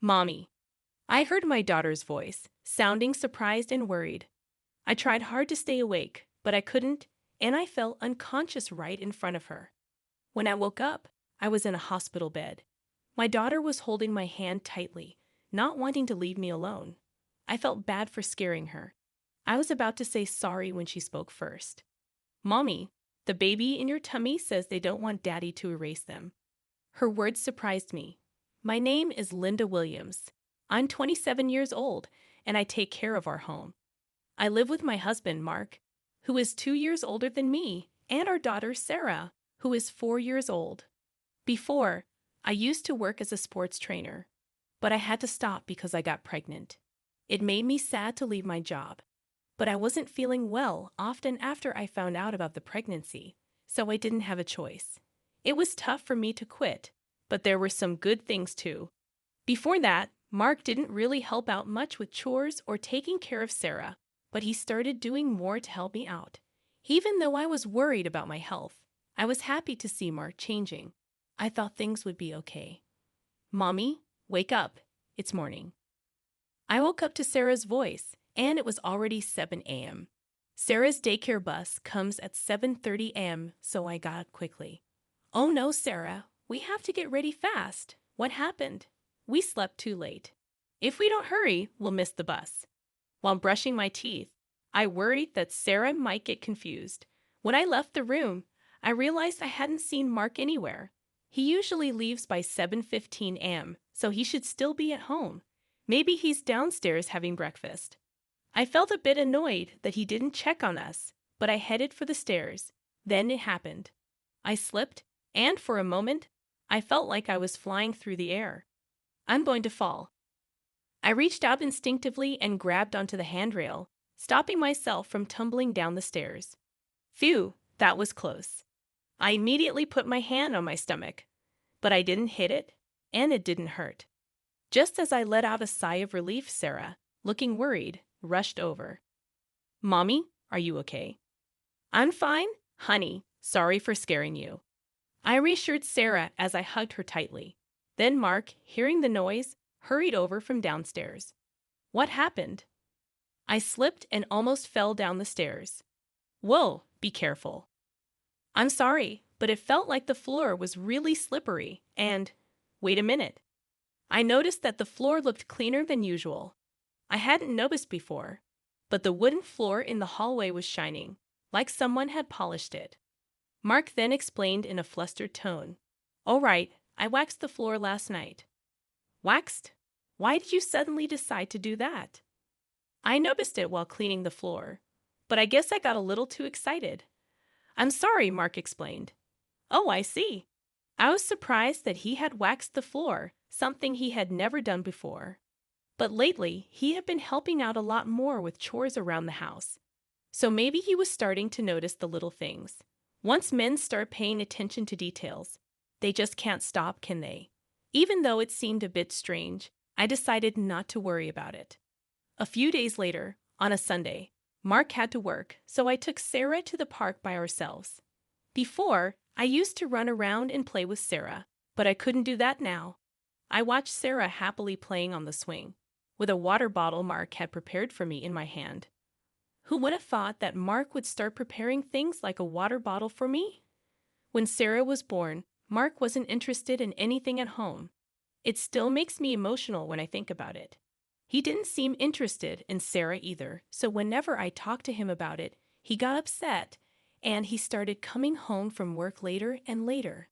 Mommy. I heard my daughter's voice, sounding surprised and worried. I tried hard to stay awake, but I couldn't, and I fell unconscious right in front of her. When I woke up, I was in a hospital bed. My daughter was holding my hand tightly, not wanting to leave me alone. I felt bad for scaring her. I was about to say sorry when she spoke first. Mommy, the baby in your tummy says they don't want Daddy to erase them. Her words surprised me. My name is Linda Williams. I'm 27 years old, and I take care of our home. I live with my husband, Mark, who is 2 years older than me, and our daughter, Sarah, who is 4 years old. Before, I used to work as a sports trainer, but I had to stop because I got pregnant. It made me sad to leave my job, but I wasn't feeling well often after I found out about the pregnancy, so I didn't have a choice. It was tough for me to quit, but there were some good things too. Before that, Mark didn't really help out much with chores or taking care of Sarah, but he started doing more to help me out. Even though I was worried about my health, I was happy to see Mark changing. I thought things would be okay. Mommy, wake up. It's morning. I woke up to Sarah's voice, and it was already 7 a.m. Sarah's daycare bus comes at 7:30 a.m., so I got up quickly. Oh no, Sarah, we have to get ready fast. What happened? We slept too late. If we don't hurry, we'll miss the bus. While brushing my teeth, I worried that Sarah might get confused. When I left the room, I realized I hadn't seen Mark anywhere. He usually leaves by 7:15 a.m., so he should still be at home. Maybe he's downstairs having breakfast. I felt a bit annoyed that he didn't check on us, but I headed for the stairs. Then it happened. I slipped, and for a moment, I felt like I was flying through the air. I'm going to fall. I reached out instinctively and grabbed onto the handrail, stopping myself from tumbling down the stairs. Phew, that was close. I immediately put my hand on my stomach, but I didn't hit it, and it didn't hurt. Just as I let out a sigh of relief, Sarah, looking worried, rushed over. Mommy, are you okay? I'm fine, honey. Sorry for scaring you. I reassured Sarah as I hugged her tightly. Then Mark, hearing the noise, hurried over from downstairs. What happened? I slipped and almost fell down the stairs. Whoa, be careful. I'm sorry, but it felt like the floor was really slippery and, wait a minute. I noticed that the floor looked cleaner than usual. I hadn't noticed before, but the wooden floor in the hallway was shining, like someone had polished it. Mark then explained in a flustered tone. All right, I waxed the floor last night. Waxed? Why did you suddenly decide to do that? I noticed it while cleaning the floor, but I guess I got a little too excited. I'm sorry, Mark explained. Oh, I see. I was surprised that he had waxed the floor, something he had never done before. But lately, he had been helping out a lot more with chores around the house. So maybe he was starting to notice the little things. Once men start paying attention to details, they just can't stop, can they? Even though it seemed a bit strange, I decided not to worry about it. A few days later, on a Sunday, Mark had to work, so I took Sarah to the park by ourselves. Before, I used to run around and play with Sarah, but I couldn't do that now. I watched Sarah happily playing on the swing, with a water bottle Mark had prepared for me in my hand. Who would have thought that Mark would start preparing things like a water bottle for me? When Sarah was born, Mark wasn't interested in anything at home. It still makes me emotional when I think about it. He didn't seem interested in Sarah either, so whenever I talked to him about it, he got upset, and he started coming home from work later and later.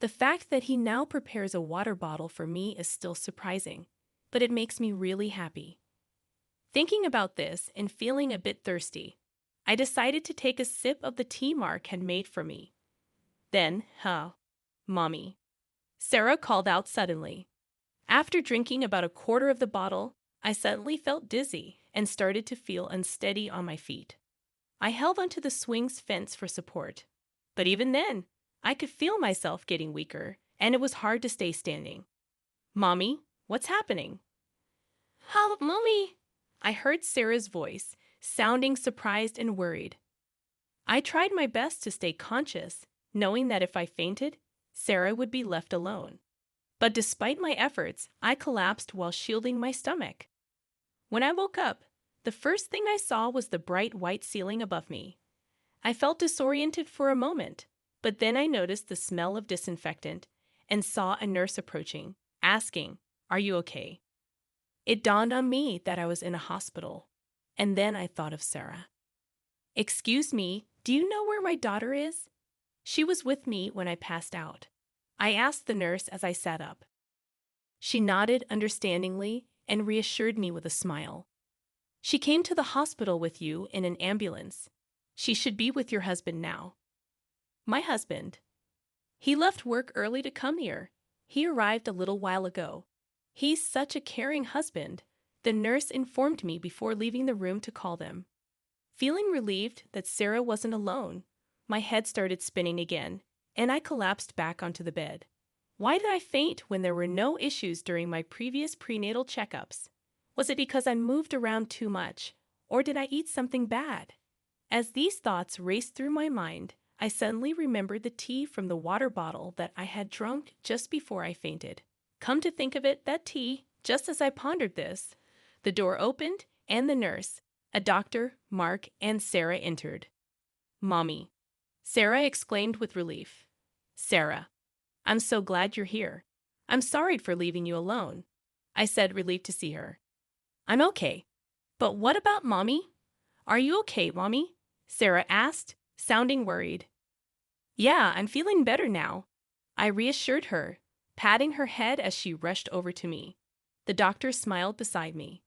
The fact that he now prepares a water bottle for me is still surprising, but it makes me really happy. Thinking about this and feeling a bit thirsty, I decided to take a sip of the tea Mark had made for me. Then, Mommy, Sarah called out suddenly. After drinking about a quarter of the bottle, I suddenly felt dizzy and started to feel unsteady on my feet. I held onto the swing's fence for support, but even then, I could feel myself getting weaker, and it was hard to stay standing. Mommy, what's happening? Help, Mommy! I heard Sarah's voice, sounding surprised and worried. I tried my best to stay conscious, knowing that if I fainted, Sarah would be left alone. But despite my efforts, I collapsed while shielding my stomach. When I woke up, the first thing I saw was the bright white ceiling above me. I felt disoriented for a moment, but then I noticed the smell of disinfectant and saw a nurse approaching, asking, "Are you okay?" It dawned on me that I was in a hospital, and then I thought of Sarah. "Excuse me, do you know where my daughter is?" She was with me when I passed out. I asked the nurse as I sat up. She nodded understandingly and reassured me with a smile. "She came to the hospital with you in an ambulance. She should be with your husband now." My husband. He left work early to come here. He arrived a little while ago. He's such a caring husband, the nurse informed me before leaving the room to call them. Feeling relieved that Sarah wasn't alone, my head started spinning again, and I collapsed back onto the bed. Why did I faint when there were no issues during my previous prenatal checkups? Was it because I moved around too much, or did I eat something bad? As these thoughts raced through my mind, I suddenly remembered the tea from the water bottle that I had drunk just before I fainted. Come to think of it, that tea, just as I pondered this, the door opened and the nurse, a doctor, Mark, and Sarah entered. "Mommy," Sarah exclaimed with relief. "Sarah, I'm so glad you're here. I'm sorry for leaving you alone," I said, relieved to see her. "I'm okay. But what about Mommy? Are you okay, Mommy?" Sarah asked, sounding worried. "Yeah, I'm feeling better now," I reassured her, patting her head as she rushed over to me. The doctor smiled beside me.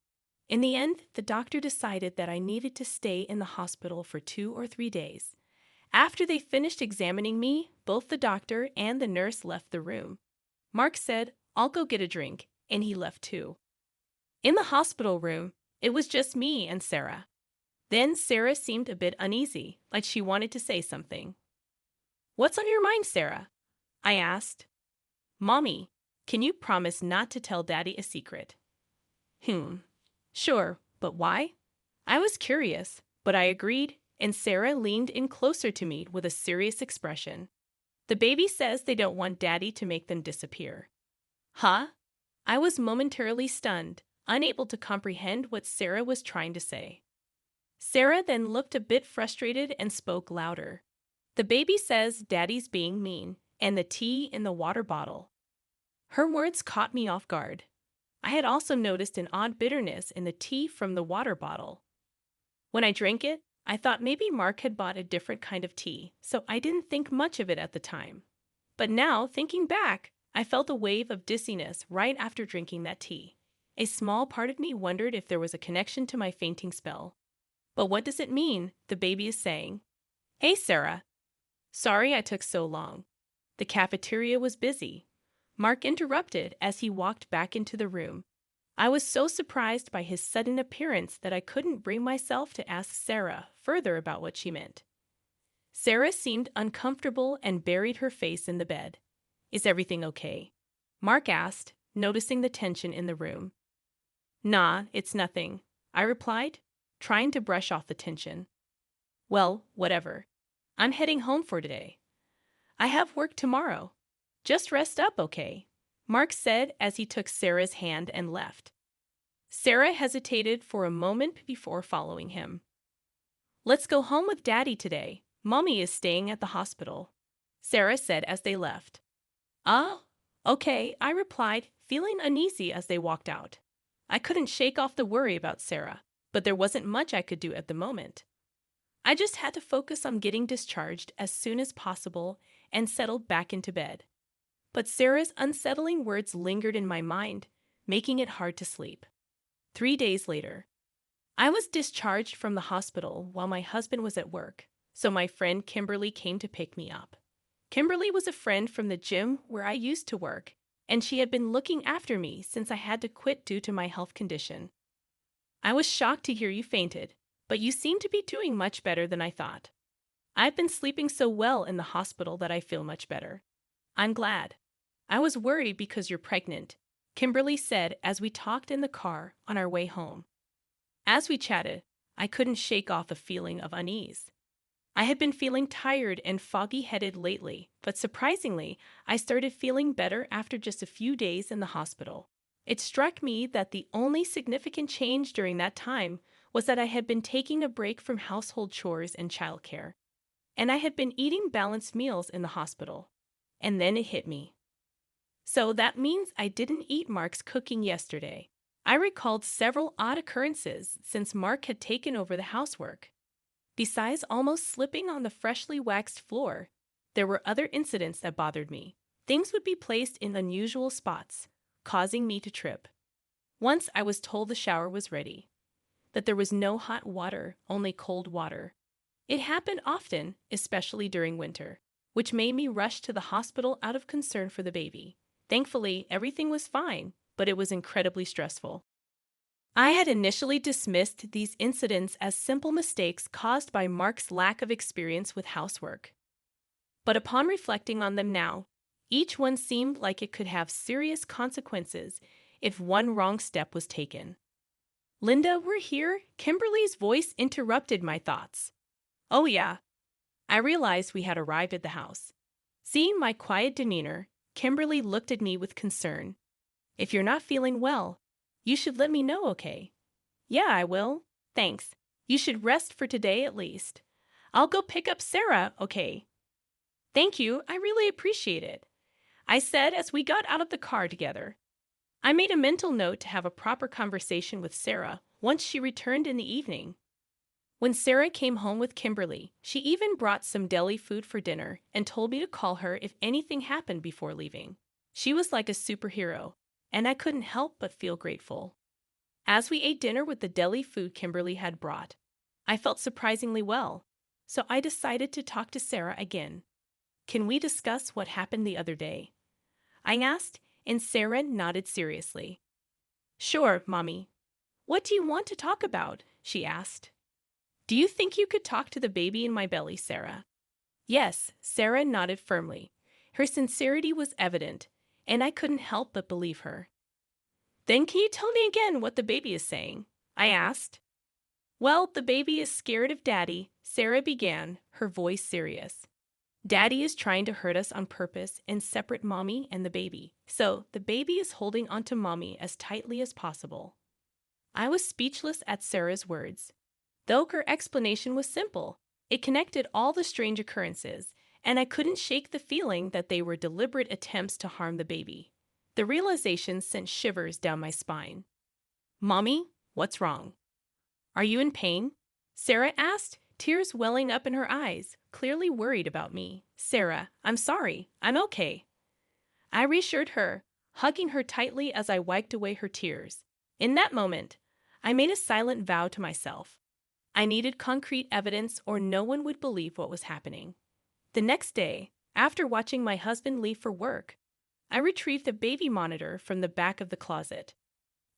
In the end, the doctor decided that I needed to stay in the hospital for 2 or 3 days. After they finished examining me, both the doctor and the nurse left the room. Mark said, "I'll go get a drink," and he left too. In the hospital room, it was just me and Sarah. Then Sarah seemed a bit uneasy, like she wanted to say something. "What's on your mind, Sarah?" I asked. "Mommy, can you promise not to tell Daddy a secret?" Sure, but why?" I was curious, but I agreed, and Sarah leaned in closer to me with a serious expression. "The baby says they don't want Daddy to make them disappear." Huh? I was momentarily stunned, unable to comprehend what Sarah was trying to say. Sarah then looked a bit frustrated and spoke louder. "The baby says Daddy's being mean, and the tea in the water bottle." Her words caught me off guard. I had also noticed an odd bitterness in the tea from the water bottle. When I drank it, I thought maybe Mark had bought a different kind of tea, so I didn't think much of it at the time. But now, thinking back, I felt a wave of dizziness right after drinking that tea. A small part of me wondered if there was a connection to my fainting spell. "But what does it mean?" the baby is saying. "Hey, Sarah. Sorry I took so long. The cafeteria was busy." Mark interrupted as he walked back into the room. I was so surprised by his sudden appearance that I couldn't bring myself to ask Sarah further about what she meant. Sarah seemed uncomfortable and buried her face in the bed. "Is everything okay?" Mark asked, noticing the tension in the room. "Nah, it's nothing," I replied, trying to brush off the tension. "Well, whatever. I'm heading home for today. I have work tomorrow. Just rest up, okay?" Mark said as he took Sarah's hand and left. Sarah hesitated for a moment before following him. "Let's go home with Daddy today. Mommy is staying at the hospital," Sarah said as they left. "Oh, okay," I replied, feeling uneasy as they walked out. I couldn't shake off the worry about Sarah, but there wasn't much I could do at the moment. I just had to focus on getting discharged as soon as possible and settled back into bed. But Sarah's unsettling words lingered in my mind, making it hard to sleep. 3 days later, I was discharged from the hospital while my husband was at work, so my friend Kimberly came to pick me up. Kimberly was a friend from the gym where I used to work, and she had been looking after me since I had to quit due to my health condition. "I was shocked to hear you fainted, but you seem to be doing much better than I thought. I've been sleeping so well in the hospital that I feel much better. I'm glad. I was worried because you're pregnant," Kimberly said as we talked in the car on our way home. As we chatted, I couldn't shake off a feeling of unease. I had been feeling tired and foggy-headed lately, but surprisingly, I started feeling better after just a few days in the hospital. It struck me that the only significant change during that time was that I had been taking a break from household chores and childcare, and I had been eating balanced meals in the hospital. And then it hit me. So that means I didn't eat Mark's cooking yesterday. I recalled several odd occurrences since Mark had taken over the housework. Besides almost slipping on the freshly waxed floor, there were other incidents that bothered me. Things would be placed in unusual spots, causing me to trip. Once I was told the shower was ready, that there was no hot water, only cold water. It happened often, especially during winter, which made me rush to the hospital out of concern for the baby. Thankfully, everything was fine, but it was incredibly stressful. I had initially dismissed these incidents as simple mistakes caused by Mark's lack of experience with housework. But upon reflecting on them now, each one seemed like it could have serious consequences if one wrong step was taken. "Linda, we're here." Kimberly's voice interrupted my thoughts. "Oh yeah." I realized we had arrived at the house. Seeing my quiet demeanor, Kimberly looked at me with concern. "If you're not feeling well, you should let me know, okay?" "Yeah, I will. Thanks. You should rest for today at least. I'll go pick up Sarah, okay?" "Thank you, I really appreciate it," I said as we got out of the car together. I made a mental note to have a proper conversation with Sarah once she returned in the evening. When Sarah came home with Kimberly, she even brought some deli food for dinner and told me to call her if anything happened before leaving. She was like a superhero, and I couldn't help but feel grateful. As we ate dinner with the deli food Kimberly had brought, I felt surprisingly well, so I decided to talk to Sarah again. "Can we discuss what happened the other day?" I asked, and Sarah nodded seriously. "Sure, Mommy." "What do you want to talk about?" she asked. "Do you think you could talk to the baby in my belly, Sarah?" Yes, Sarah nodded firmly. Her sincerity was evident, and I couldn't help but believe her. "Then can you tell me again what the baby is saying?" I asked. "Well, the baby is scared of Daddy," Sarah began, her voice serious. "Daddy is trying to hurt us on purpose and separate Mommy and the baby, so the baby is holding onto Mommy as tightly as possible." I was speechless at Sarah's words. Though her explanation was simple, it connected all the strange occurrences, and I couldn't shake the feeling that they were deliberate attempts to harm the baby. The realization sent shivers down my spine. "Mommy, what's wrong? Are you in pain?" Sarah asked, tears welling up in her eyes, clearly worried about me. "Sarah, I'm sorry. I'm okay." I reassured her, hugging her tightly as I wiped away her tears. In that moment, I made a silent vow to myself. I needed concrete evidence or no one would believe what was happening. The next day, after watching my husband leave for work, I retrieved a baby monitor from the back of the closet.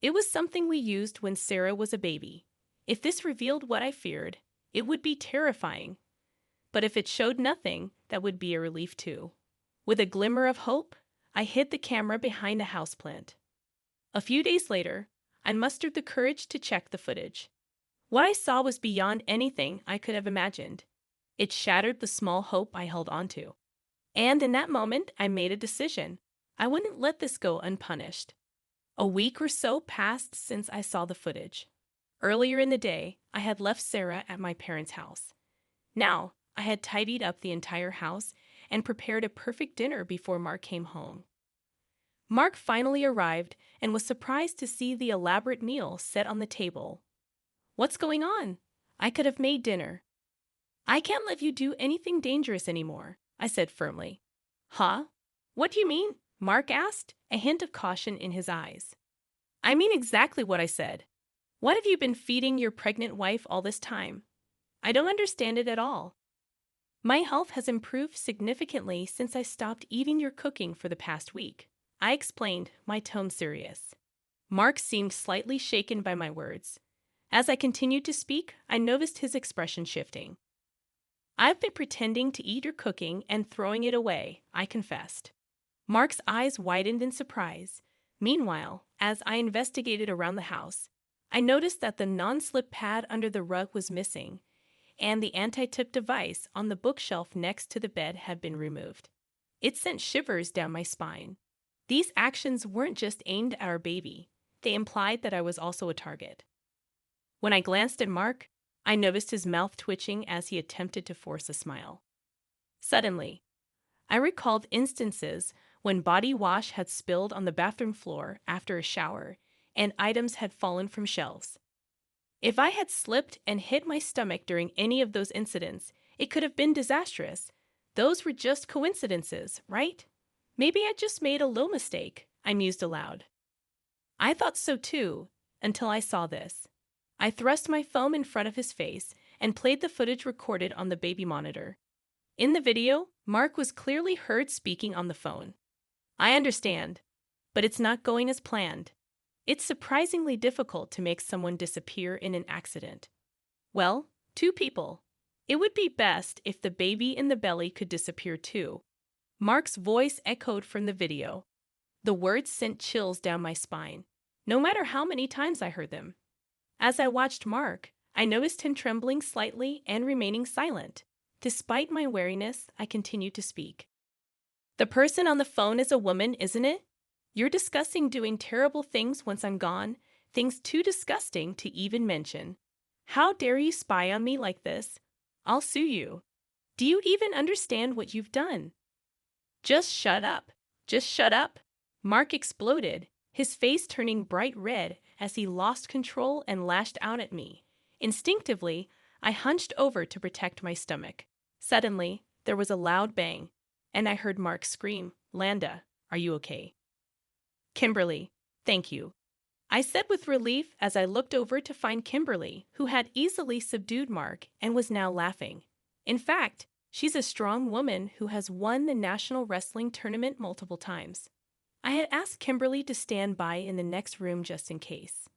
It was something we used when Sarah was a baby. If this revealed what I feared, it would be terrifying. But if it showed nothing, that would be a relief too. With a glimmer of hope, I hid the camera behind a houseplant. A few days later, I mustered the courage to check the footage. What I saw was beyond anything I could have imagined. It shattered the small hope I held onto. And in that moment, I made a decision. I wouldn't let this go unpunished. A week or so passed since I saw the footage. Earlier in the day, I had left Sarah at my parents' house. Now, I had tidied up the entire house and prepared a perfect dinner before Mark came home. Mark finally arrived and was surprised to see the elaborate meal set on the table. "What's going on?" "I could have made dinner." "I can't let you do anything dangerous anymore," I said firmly. "Huh? What do you mean?" Mark asked, a hint of caution in his eyes. "I mean exactly what I said. What have you been feeding your pregnant wife all this time? I don't understand it at all." "My health has improved significantly since I stopped eating your cooking for the past week," I explained, my tone serious. Mark seemed slightly shaken by my words. As I continued to speak, I noticed his expression shifting. "I've been pretending to eat your cooking and throwing it away," I confessed. Mark's eyes widened in surprise. Meanwhile, as I investigated around the house, I noticed that the non-slip pad under the rug was missing, and the anti-tip device on the bookshelf next to the bed had been removed. It sent shivers down my spine. These actions weren't just aimed at our baby, they implied that I was also a target. When I glanced at Mark, I noticed his mouth twitching as he attempted to force a smile. Suddenly, I recalled instances when body wash had spilled on the bathroom floor after a shower and items had fallen from shelves. If I had slipped and hit my stomach during any of those incidents, it could have been disastrous. Those were just coincidences, right? Maybe I just made a little mistake, I mused aloud. I thought so too, until I saw this. I thrust my phone in front of his face and played the footage recorded on the baby monitor. In the video, Mark was clearly heard speaking on the phone. I understand, but it's not going as planned. It's surprisingly difficult to make someone disappear in an accident. Well, two people. It would be best if the baby in the belly could disappear too. Mark's voice echoed from the video. The words sent chills down my spine, no matter how many times I heard them. As I watched Mark, I noticed him trembling slightly and remaining silent. Despite my wariness, I continued to speak. The person on the phone is a woman, isn't it? You're discussing doing terrible things once I'm gone, things too disgusting to even mention. How dare you spy on me like this? I'll sue you. Do you even understand what you've done? Just shut up. Just shut up. Mark exploded, his face turning bright red as he lost control and lashed out at me. Instinctively, I hunched over to protect my stomach. Suddenly, there was a loud bang, and I heard Mark scream, "Landa, are you okay?" "Kimberly, thank you," I said with relief as I looked over to find Kimberly, who had easily subdued Mark and was now laughing. In fact, she's a strong woman who has won the National Wrestling Tournament multiple times. I had asked Kimberly to stand by in the next room just in case.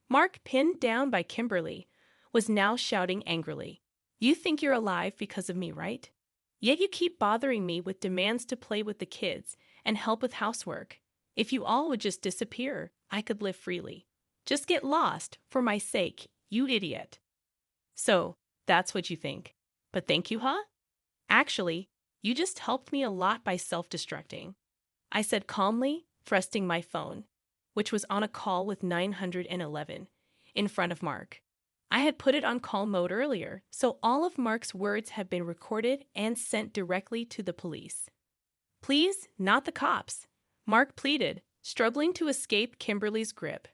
Mark, pinned down by Kimberly, was now shouting angrily, "You think you're alive because of me, right? Yet you keep bothering me with demands to play with the kids and help with housework. If you all would just disappear, I could live freely. Just get lost, for my sake, you idiot." "So, that's what you think. But thank you, huh?" "Actually, you just helped me a lot by self-destructing," I said calmly, thrusting my phone, which was on a call with 911, in front of Mark. I had put it on call mode earlier, so all of Mark's words had been recorded and sent directly to the police. "Please, not the cops," Mark pleaded, struggling to escape Kimberly's grip,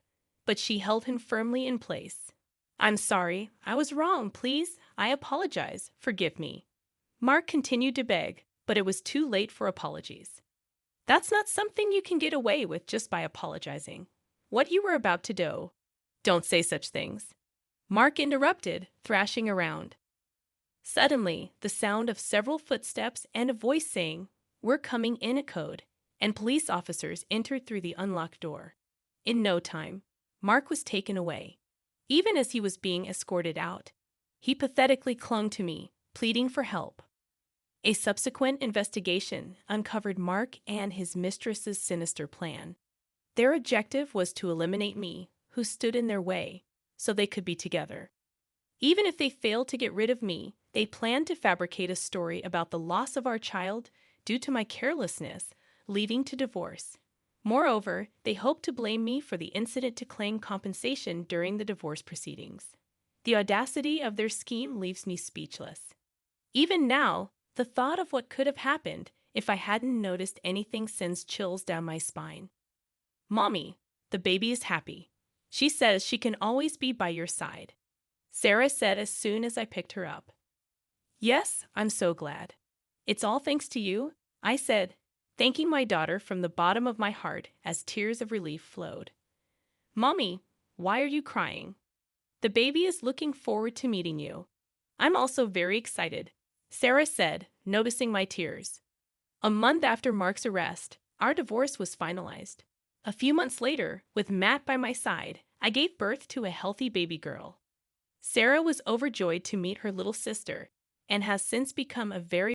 but she held him firmly in place. "I'm sorry. I was wrong. Please, I apologize. Forgive me." Mark continued to beg, but it was too late for apologies. "That's not something you can get away with just by apologizing. What you were about to do." "Don't say such things," Mark interrupted, thrashing around. Suddenly, the sound of several footsteps and a voice saying, "We're coming in," echoed, and police officers entered through the unlocked door. In no time, Mark was taken away. Even as he was being escorted out, he pathetically clung to me, pleading for help. A subsequent investigation uncovered Mark and his mistress's sinister plan. Their objective was to eliminate me, who stood in their way, so they could be together. Even if they failed to get rid of me, they planned to fabricate a story about the loss of our child due to my carelessness, leading to divorce. Moreover, they hoped to blame me for the incident to claim compensation during the divorce proceedings. The audacity of their scheme leaves me speechless. Even now, the thought of what could have happened if I hadn't noticed anything sends chills down my spine. "Mommy, the baby is happy. She says she can always be by your side," Sarah said as soon as I picked her up. "Yes, I'm so glad. It's all thanks to you," I said, thanking my daughter from the bottom of my heart as tears of relief flowed. "Mommy, why are you crying?" "The baby is looking forward to meeting you." "I'm also very excited," Sarah said, noticing my tears. A month after Mark's arrest, our divorce was finalized. A few months later, with Matt by my side, I gave birth to a healthy baby girl. Sarah was overjoyed to meet her little sister and has since become a very